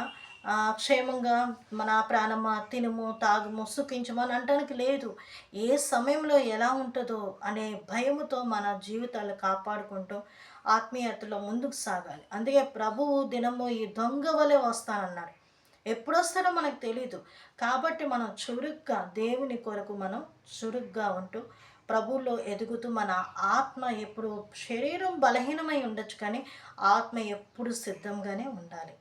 క్షేమంగా మన ప్రాణమా తినుము తాగుము సుఖించము అని అంటానికి లేదు. ఏ సమయంలో ఎలా ఉంటుందో అనే భయముతో మన జీవితాలు కాపాడుకుంటూ ఆత్మీయతలో ముందుకు సాగాలి. అందుకే ప్రభువు దినము ఈ దొంగ వలె వస్తానన్నాడు. ఎప్పుడు వస్తాడో మనకు తెలీదు. కాబట్టి మనం చురుగ్గా దేవుని కొరకు మనం చురుగ్గా ఉంటూ ప్రభువులో ఎదుగుతూ మన ఆత్మ ఎప్పుడు, శరీరం బలహీనమై ఉండొచ్చు కానీ ఆత్మ ఎప్పుడు సిద్ధంగానే ఉండాలి.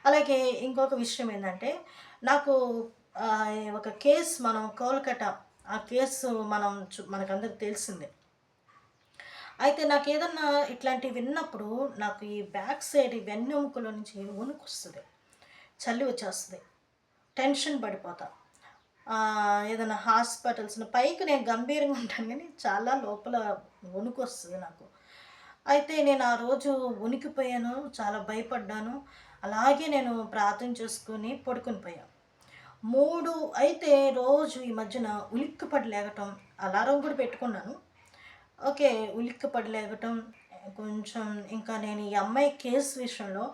అలాగే ఇంకొక విషయం ఏంటంటే, నాకు ఒక కేసు, మనం కోల్కతా ఆ కేసు మనకందరికి తెలిసిందే. అయితే నాకు ఏదన్నా ఇట్లాంటివి విన్నప్పుడు నాకు ఈ బ్యాక్ సైడ్ ఈ వెన్నెముకలో నుంచి వణుకు వస్తుంది, చలి వచ్చేస్తుంది, టెన్షన్ పడిపోతా. ఏదైనా హాస్పిటల్స్ పైకి నేను గంభీరంగా ఉంటాను కానీ చాలా లోపల వణుకు వస్తుంది నాకు. అయితే నేను ఆ రోజు వణికిపోయాను, చాలా భయపడ్డాను. అలాగే నేను ప్రార్థన చేసుకుని పడుకుని పోయాను. అయితే రోజు ఈ మధ్యన ఉలిక్కిపడి లేగటం, అలారం కూడా పెట్టుకున్నాను. ఓకే, ఉలిక్కిపడి లేగటం కొంచెం. ఇంకా నేను ఈ అమ్మాయి కేసు విషయంలో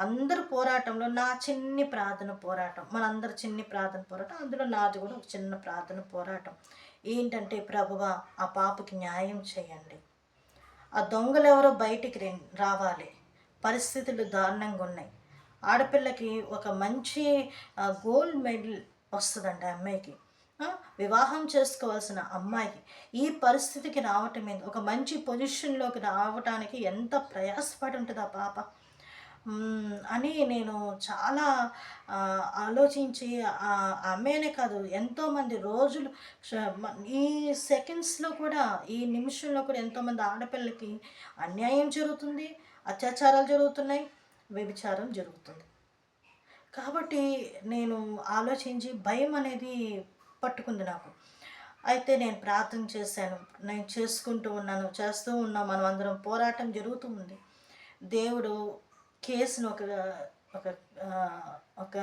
అందరూ పోరాటంలో నా చిన్ని ప్రార్థన పోరాటం, మనందరి చిన్ని ప్రార్థన పోరాటం, అందులో నాది కూడా ఒక చిన్న ప్రార్థన పోరాటం ఏంటంటే, ప్రభువా ఆ పాపకి న్యాయం చేయండి, ఆ దొంగలు ఎవరో బయటికి రావాలి, పరిస్థితులు దారుణంగా ఉన్నాయి. ఆడపిల్లకి ఒక మంచి గోల్డ్ మెడల్ వస్తుందండి ఆ అమ్మాయికి, వివాహం చేసుకోవాల్సిన అమ్మాయికి ఈ పరిస్థితికి రావటం ఏంటి, ఒక మంచి పొజిషన్లోకి రావటానికి ఎంత ప్రయాసపడి ఉంటుంది ఆ పాప అని నేను చాలా ఆలోచించి, అమ్మాయినే కాదు ఎంతోమంది రోజులు ఈ సెకండ్స్లో కూడా, ఈ నిమిషంలో కూడా ఎంతోమంది ఆడపిల్లలకి అన్యాయం జరుగుతుంది, అత్యాచారాలు జరుగుతున్నాయి, వ్యభిచారం జరుగుతుంది. కాబట్టి నేను ఆలోచించి భయం అనేది పట్టుకుంది నాకు. అయితే నేను ప్రార్థన చేశాను, నేను చేసుకుంటూ ఉన్నాను, చేస్తూ ఉన్నాం, మనం అందరం పోరాటం జరుగుతూ ఉంది. దేవుడు కేసును ఒక ఒక ఒక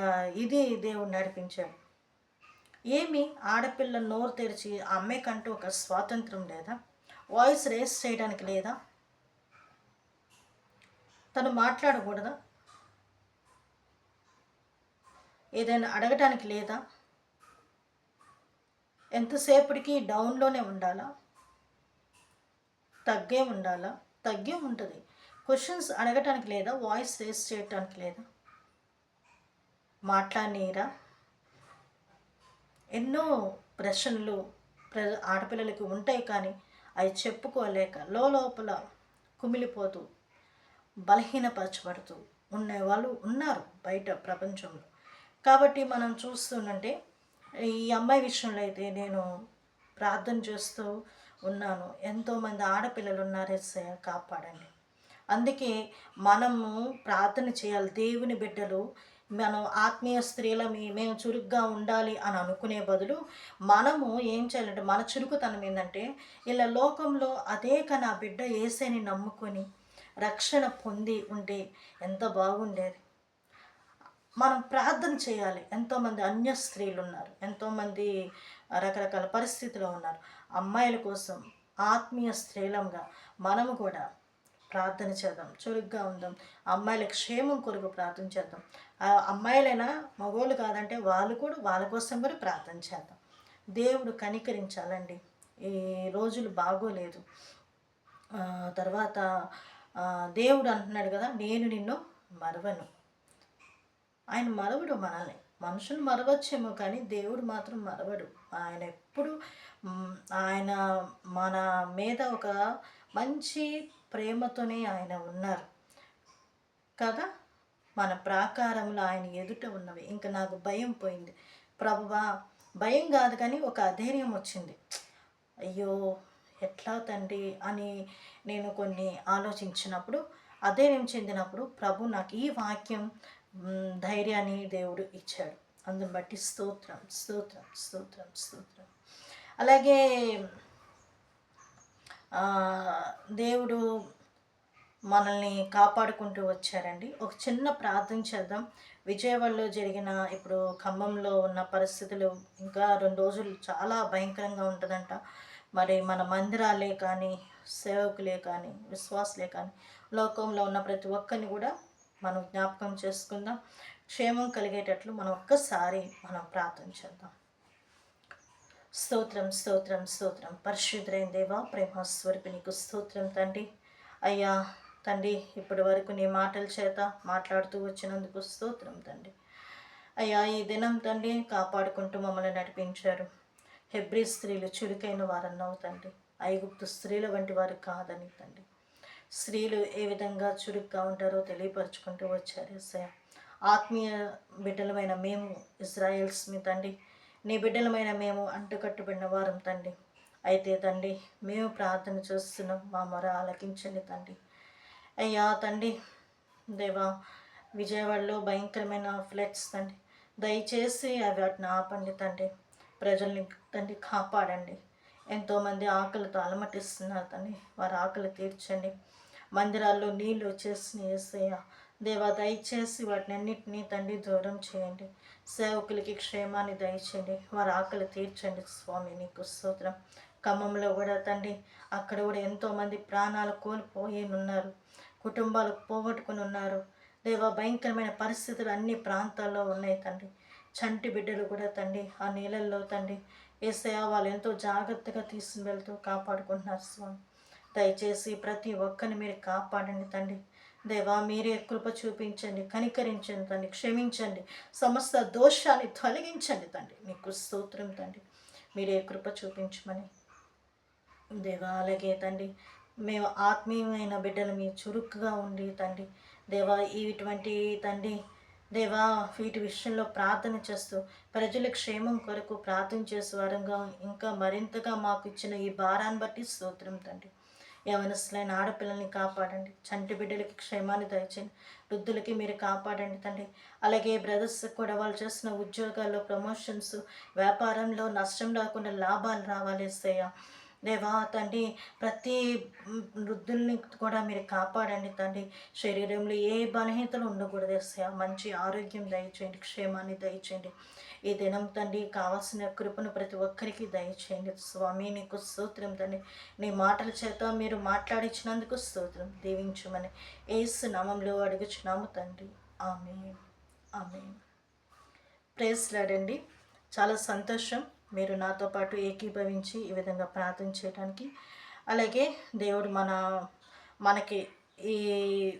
ఇది దేవుడు నడిపించాడు. ఏమి ఆడపిల్ల నోరు తెరిచి ఆ అమ్మాయికంటూ ఒక స్వాతంత్రం లేదా, వాయిస్ రేస్ చేయడానికి లేదా, తను మాట్లాడకూడదా, ఏదైనా అడగటానికి లేదా, ఎంతసేపటికి డౌన్లోనే ఉండాలా, తగ్గే ఉంటుంది. క్వశ్చన్స్ అడగటానికి లేదా? వాయిస్ రేస్ చేయటానికి లేదా? మాట్లాడినీరా? ఎన్నో ప్రశ్నలు ఆడపిల్లలకి ఉంటాయి, కానీ అవి చెప్పుకోలేక లోపల కుమిలిపోతూ బలహీనపరచబడుతూ ఉండేవాళ్ళు ఉన్నారు బయట ప్రపంచంలో. కాబట్టి మనం చూస్తుంటే ఈ అమ్మాయి విషయంలో అయితే నేను ప్రార్థన చేస్తూ ఉన్నాను. ఎంతోమంది ఆడపిల్లలు ఉన్నారు, యేసయ్య కాపాడండి. అందుకే మనము ప్రార్థన చేయాలి. దేవుని బిడ్డలు మనం ఆత్మీయ స్త్రీలమి మేము చురుగ్గా ఉండాలి అని అనుకునే బదులు మనము ఏం చేయాలంటే, మన చురుకుతనం ఏంటంటే, ఇలా లోకంలో అదే కానీ ఆ బిడ్డ యేసయ్యని నమ్ముకొని రక్షణ పొంది ఉంటే ఎంత బాగుండేది. మనం ప్రార్థన చేయాలి. ఎంతోమంది అన్య స్త్రీలు ఉన్నారు, ఎంతోమంది రకరకాల పరిస్థితిలో ఉన్నారు. అమ్మాయిల కోసం ఆత్మీయ స్త్రీలంగా మనము కూడా ప్రార్థన చేద్దాం, చురుగ్గా ఉందాం. అమ్మాయిల క్షేమం కొరకు ప్రార్థన చేద్దాం. అమ్మాయిలైనా మగోళ్ళు కాదంటే వాళ్ళు కూడా వాళ్ళ కోసం కూడా ప్రార్థన చేద్దాం. దేవుడు కనికరించాలండి. ఈ రోజులు బాగోలేదు. తర్వాత దేవుడు అంటున్నాడు కదా, నేను నిన్ను మరవను. ఆయన మరవడు మనల్ని. మనుషులు మరవచ్చేమో కానీ దేవుడు మాత్రం మరవడు. ఆయన ఎప్పుడు ఆయన మన మీద ఒక మంచి ప్రేమతోనే ఆయన ఉన్నారు కదా. మన ప్రాకారంలో ఆయన ఎదుట ఉన్నవి. ఇంకా నాకు భయం పోయింది. ప్రభువా, భయం కాదు కానీ ఒక అధైర్యం వచ్చింది. అయ్యో ఎట్లా తండ్రి అని నేను కొన్ని ఆలోచించినప్పుడు, అధైర్యం చెందినప్పుడు ప్రభు నాకు ఈ వాక్యం ధైర్యాన్ని దేవుడు ఇచ్చాడు. అందుని బట్టి స్తోత్రం స్తోత్రం స్తోత్రం స్తోత్రం. అలాగే దేవుడు మనల్ని కాపాడుకుంటూ వచ్చారండి. ఒక చిన్న ప్రార్థన చేద్దాం. విజయవాడలో జరిగిన, ఇప్పుడు ఖమ్మంలో ఉన్న పరిస్థితులు ఇంకా 2 రోజులు చాలా భయంకరంగా ఉంటుందంట. మరి మన మందిరాలే కానీ, సేవకులే కానీ, విశ్వాసులే కానీ, లోకంలో ఉన్న ప్రతి ఒక్కరిని కూడా మనం జ్ఞాపకం చేసుకుందాం. క్షేమం కలిగేటట్లు మనం ఒక్కసారి ప్రార్థన చేద్దాం. స్తోత్రం స్తోత్రం స్తోత్రం. పరిశుద్ధులైన దేవా, ప్రేమ స్వరూపి నీకు స్తోత్రం తండ్రి. అయ్యా తండ్రి, ఇప్పటి వరకు నీ మాటల చేత మాట్లాడుతూ వచ్చినందుకు స్తోత్రం తండ్రి. అయ్యా ఈ దినం తండ్రి కాపాడుకుంటూ మమ్మల్ని నడిపించారు. హెబ్రీ స్త్రీలు చురుకైన వారన్నావు తండ్రి. ఐగుప్తు స్త్రీల వంటి వారు కాదని తండ్రి. స్త్రీలు ఏ విధంగా చురుగ్గా ఉంటారో తెలియపరుచుకుంటూ వచ్చారు యేసయ్య. ఆత్మీయ బిడ్డలమైన మేము ఇజ్రాయెల్స్ మీ తండ్రి, నీ బిడ్డలమైన మేము అంటుకట్టుబడిన వారం తండ్రి. అయితే తండ్రి మేము ప్రార్థన చేస్తున్నాం, మా మొర ఆలకించండి తండ్రి. అయ్యా తండ్రి దేవా, విజయవాడలో భయంకరమైన ఫ్లడ్స్ తండ్రి, దయచేసి వాటిని ఆపండి తండ్రి. ప్రజల్ని తండ్రి కాపాడండి. ఎంతోమంది ఆకలితో అలమటిస్తున్నారు తండ్రి, వారి ఆకలి తీర్చండి. మందిరాల్లో నీళ్ళు వచ్చేసి యేసయ్య దేవా, దయచేసి వాటిని అన్నింటినీ తండ్రి దూరం చేయండి. సేవకులకి క్షేమాన్ని దయచేయండి, వారి ఆకలి తీర్చండి స్వామి. నీకు స్తోత్రం. ఖమ్మంలో కూడా తండ్రి, అక్కడ కూడా ఎంతోమంది ప్రాణాలు కోల్పోయి ఉన్నారు, కుటుంబాలు పోగొట్టుకుని ఉన్నారు దేవా. భయంకరమైన పరిస్థితులు అన్ని ప్రాంతాల్లో ఉన్నాయి తండ్రి. చంటి బిడ్డలు కూడా తండ్రి ఆ నీళ్ళల్లో తండ్రి యేసయ్య వాళ్ళు ఎంతో జాగ్రత్తగా తీసుకుని వెళ్తూ కాపాడుకుంటున్నారు స్వామి. దయచేసి ప్రతి ఒక్కరిని మీరు కాపాడండి తండ్రి దేవా. మీరే కృప చూపించండి, కనికరించండి తండ్రి, క్షమించండి, సమస్త దోషాన్ని తొలగించండి తండ్రి. నీకు స్తోత్రం తండ్రి. మీరే కృప చూపించమని దేవా. అలాగే తండ్రి, మేము ఆత్మీయమైన బిడ్డలు మీ చురుకుగా ఉండి తండ్రి దేవా, ఇటువంటి తండ్రి దేవా వీటి విషయంలో ప్రార్థన చేస్తూ ప్రజల క్షేమం కొరకు ప్రార్థన చేసే వారంగా ఇంకా మరింతగా మాకు ఇచ్చిన ఈ భారాన్ని బట్టి స్తోత్రం తండ్రి. యవనస్తులైన ఆడపిల్లల్ని కాపాడండి, చంటి బిడ్డలకి క్షేమాన్ని దయచేయండి, వృద్ధులకి మీరు కాపాడండి తండ్రి. అలాగే బ్రదర్స్ కూడా వాళ్ళు చేస్తున్న ఉద్యోగాల్లో ప్రమోషన్స్, వ్యాపారంలో నష్టం రాకుండా లాభాలు రావాలి యేసయ్య దేవా. తండ్రి ప్రతి వృద్ధుల్ని కూడా మీరు కాపాడండి తండ్రి. శరీరంలో ఏ బలహీనతలు ఉండకూడదు యేసయ్య. మంచి ఆరోగ్యం దయచేయండి, క్షేమాన్ని దయచేయండి. ఈ దినం తండ్రి కావాల్సిన కృపను ప్రతి ఒక్కరికి దయచేయండి స్వామి. నీకు స్తోత్రం తండ్రి. నీ మాటల చేత మీరు మాట్లాడించినందుకు స్తోత్రం. దీవించమని యేసు నామములో అడుగుచున్నాము తండ్రి. ఆమేన్ ఆమేన్. ప్రైజ్ లార్డ్ అండి. చాలా సంతోషం మీరు నాతో పాటు ఏకీభవించి ఈ విధంగా ప్రార్థన చేయడానికి. అలాగే దేవుడు మనకి ఈ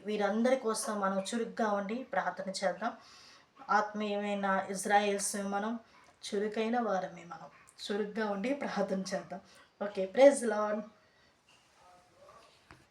వీరందరి కోసం మనం చురుగ్గా ఉండి ప్రార్థన చేద్దాం. ఆత్మీయమైన ఇజ్రాయేల్స్ మనం చురుకైన వారమే, మనం చురుగ్గా ఉండి ప్రార్థన చేద్దాం. Okay, praise lord.